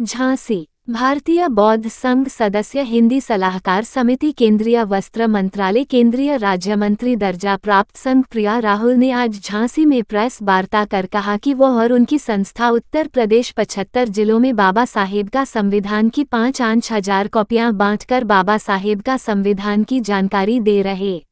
झांसी। भारतीय बौद्ध संघ सदस्य हिंदी सलाहकार समिति केंद्रीय वस्त्र मंत्रालय केंद्रीय राज्य मंत्री दर्जा प्राप्त संघ प्रिया राहुल ने आज झांसी में प्रेस वार्ता कर कहा कि वो और उनकी संस्था उत्तर प्रदेश 75 जिलों में बाबा साहेब का संविधान की 5,000 कॉपियां बांटकर बाबा साहेब का संविधान की जानकारी दे रहे।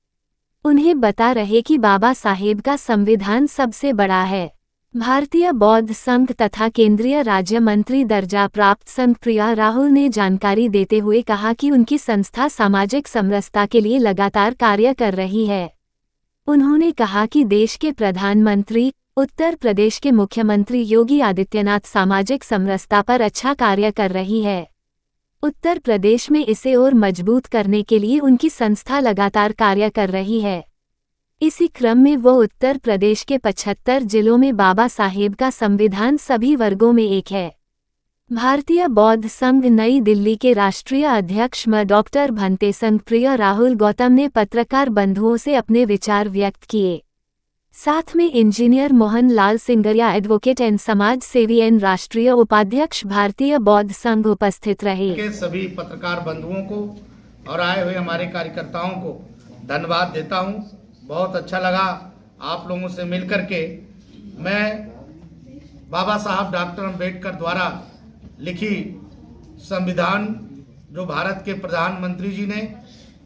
उन्हें बता रहे कि बाबा साहेब का संविधान सबसे बड़ा है। भारतीय बौद्ध संघ तथा केंद्रीय राज्य मंत्री दर्जा प्राप्त संघ प्रिया राहुल ने जानकारी देते हुए कहा कि उनकी संस्था सामाजिक समरसता के लिए लगातार कार्य कर रही है। उन्होंने कहा कि देश के प्रधानमंत्री, उत्तर प्रदेश के मुख्यमंत्री योगी आदित्यनाथ सामाजिक समरसता पर अच्छा कार्य कर रही है। उत्तर प्रदेश में इसे और मजबूत करने के लिए उनकी संस्था लगातार कार्य कर रही है। इसी क्रम में वो उत्तर प्रदेश के 75 जिलों में बाबा साहेब का संविधान सभी वर्गों में एक है। भारतीय बौद्ध संघ नई दिल्ली के राष्ट्रीय अध्यक्ष डॉक्टर भंते संघ प्रिया राहुल गौतम ने पत्रकार बंधुओं से अपने विचार व्यक्त किए। साथ में engineer Mohan Lal Singaria advocate and समाज सेवी एंड राष्ट्रीय उपाध्यक्ष भारतीय बौद्ध संघ उपस्थित रहे। के सभी पत्रकार बंधुओं को और आए हुए हमारे कार्यकर्ताओं को धन्यवाद देता हूं। बहुत अच्छा लगा आप लोगों से मिलकर के। मैं बाबा साहब डॉक्टर अम्बेडकर द्वारा लिखी संविधान जो भारत के प्रधानमंत्री जी ने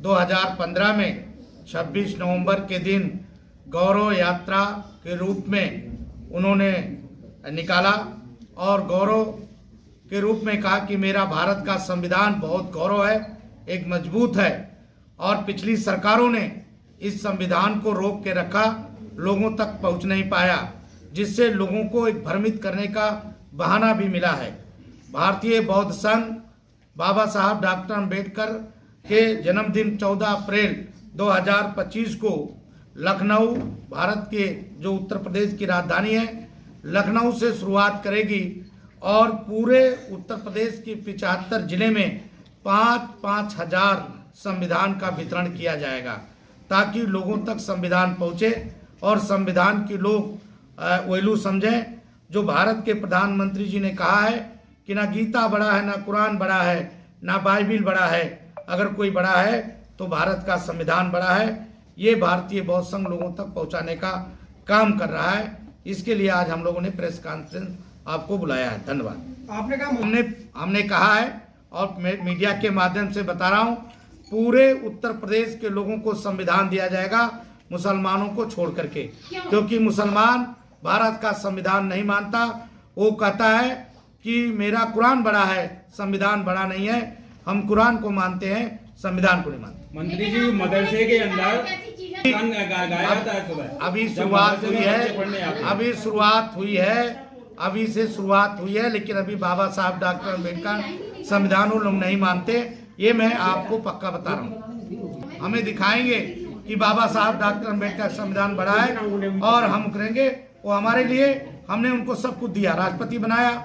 2015 में 26 नवंबर के दिन गौरव यात्रा के रूप में उन्होंने निकाला और गौरव के रूप में कहा कि मेरा भारत का संविधान बहुत गौरव है, एक मजबूत है। और पिछली सरकारों ने इस संविधान को रोक के रखा, लोगों तक पहुंच नहीं पाया, जिससे लोगों को एक भ्रमित करने का बहाना भी मिला है। भारतीय बौद्ध संघ बाबा साहब डॉक्टर अम्बेडकर के जन्मदिन 14 अप्रैल 2025 को लखनऊ, भारत के जो उत्तर प्रदेश की राजधानी है, लखनऊ से शुरुआत करेगी और पूरे उत्तर प्रदेश के 75 जिले में 5,000 संविधान का वितरण किया जाएगा, ताकि लोगों तक संविधान पहुंचे और संविधान की लोग वैल्यू समझें। जो भारत के प्रधानमंत्री जी ने कहा है कि ना गीता बड़ा है, ना कुरान बड़ा है, ना बाइबिल बड़ा है, अगर कोई बड़ा है तो भारत का संविधान बड़ा है। ये भारतीय बौद्ध संघ लोगों तक पहुंचाने का काम कर रहा है। इसके लिए आज हम लोगों ने प्रेस कॉन्फ्रेंस आपको बुलाया है। धन्यवाद। आपने कहा हमने कहा है और मीडिया के माध्यम से बता रहा हूं, पूरे उत्तर प्रदेश के लोगों को संविधान दिया जाएगा, मुसलमानों को छोड़ करके, क्योंकि मुसलमान भारत का संविधान नहीं मानता। वो कहता है कि मेरा कुरान बड़ा है, संविधान बड़ा नहीं है। हम कुरान को मानते हैं, संविधान को नहीं मानते। मंत्री जी, मदरसे के अंदर अभी शुरुआत हुई है, लेकिन अभी बाबा साहब डॉक्टर अम्बेडकर संविधान वो लोग नहीं मानते। ये मैं आपको पक्का बता रहा हूँ। हमें दिखाएंगे कि बाबा साहब डॉक्टर अम्बेडकर संविधान बड़ा है और हम करेंगे। वो हमारे लिए, हमने उनको सब कुछ दिया, राष्ट्रपति बनाया,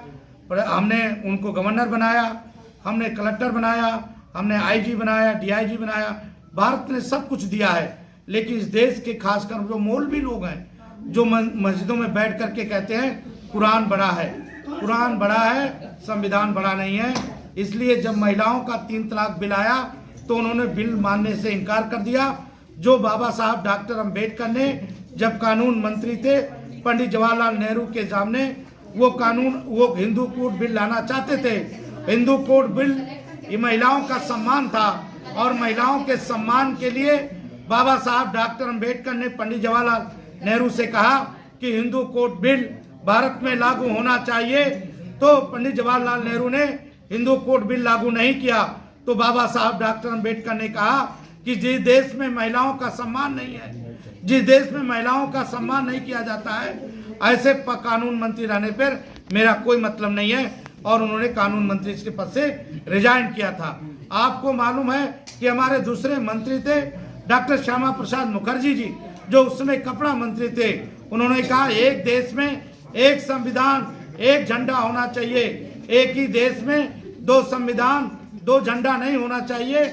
हमने उनको गवर्नर बनाया, हमने कलेक्टर बनाया, हमने आईजी बनाया, डीआईजी बनाया। भारत ने सब कुछ दिया है। लेकिन इस देश के खासकर जो मौलवी लोग हैं, जो मस्जिदों में बैठ करके कहते हैं कुरान बड़ा है, कुरान बड़ा है, संविधान बड़ा नहीं है। इसलिए जब महिलाओं का 3 तलाक बिल आया तो उन्होंने बिल मानने से इनकार कर दिया। जो बाबा साहब डॉक्टर अम्बेडकर ने जब कानून मंत्री थे पंडित जवाहरलाल नेहरू के सामने, वो हिंदू कोड बिल लाना चाहते थे। हिंदू कोड बिल ये महिलाओं का सम्मान था और महिलाओं के सम्मान के लिए बाबा साहब डॉक्टर अम्बेडकर ने पंडित जवाहरलाल नेहरू से कहा कि हिंदू कोड बिल भारत में लागू होना चाहिए। तो पंडित जवाहरलाल नेहरू ने हिंदू कोड बिल लागू नहीं किया। तो बाबा साहब डॉक्टर अम्बेडकर ने कहा कि जिस देश में महिलाओं का सम्मान नहीं है, जिस देश में महिलाओं का सम्मान नहीं किया जाता है, ऐसे कानून मंत्री रहने पर मेरा कोई मतलब नहीं है। और उन्होंने कानून मंत्री के पद से रिजाइन किया था। आपको मालूम है कि हमारे दूसरे मंत्री थे डॉक्टर श्यामा प्रसाद मुखर्जी जी, जो उस समय कपड़ा मंत्री थे। उन्होंने कहा एक देश में एक संविधान, एक झंडा होना चाहिए। एक ही देश में 2 संविधान, 2 झंडा नहीं होना चाहिए।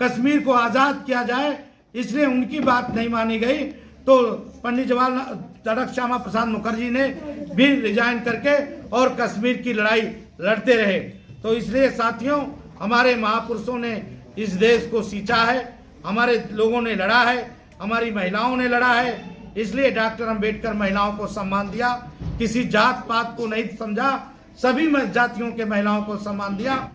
कश्मीर को आजाद किया जाए, इसलिए उनकी बात नहीं मानी गई। तो पंडित जवाहरलाल श्यामा प्रसाद मुखर्जी ने भी रिजाइन करके और कश्मीर की लड़ाई लड़ते रहे। तो इसलिए साथियों, हमारे महापुरुषों ने इस देश को सींचा है, हमारे लोगों ने लड़ा है, हमारी महिलाओं ने लड़ा है, इसलिए डॉक्टर अंबेडकर महिलाओं को सम्मान दिया, किसी जात पात को नहीं समझा, सभी जातियों के महिलाओं को सम्मान दिया।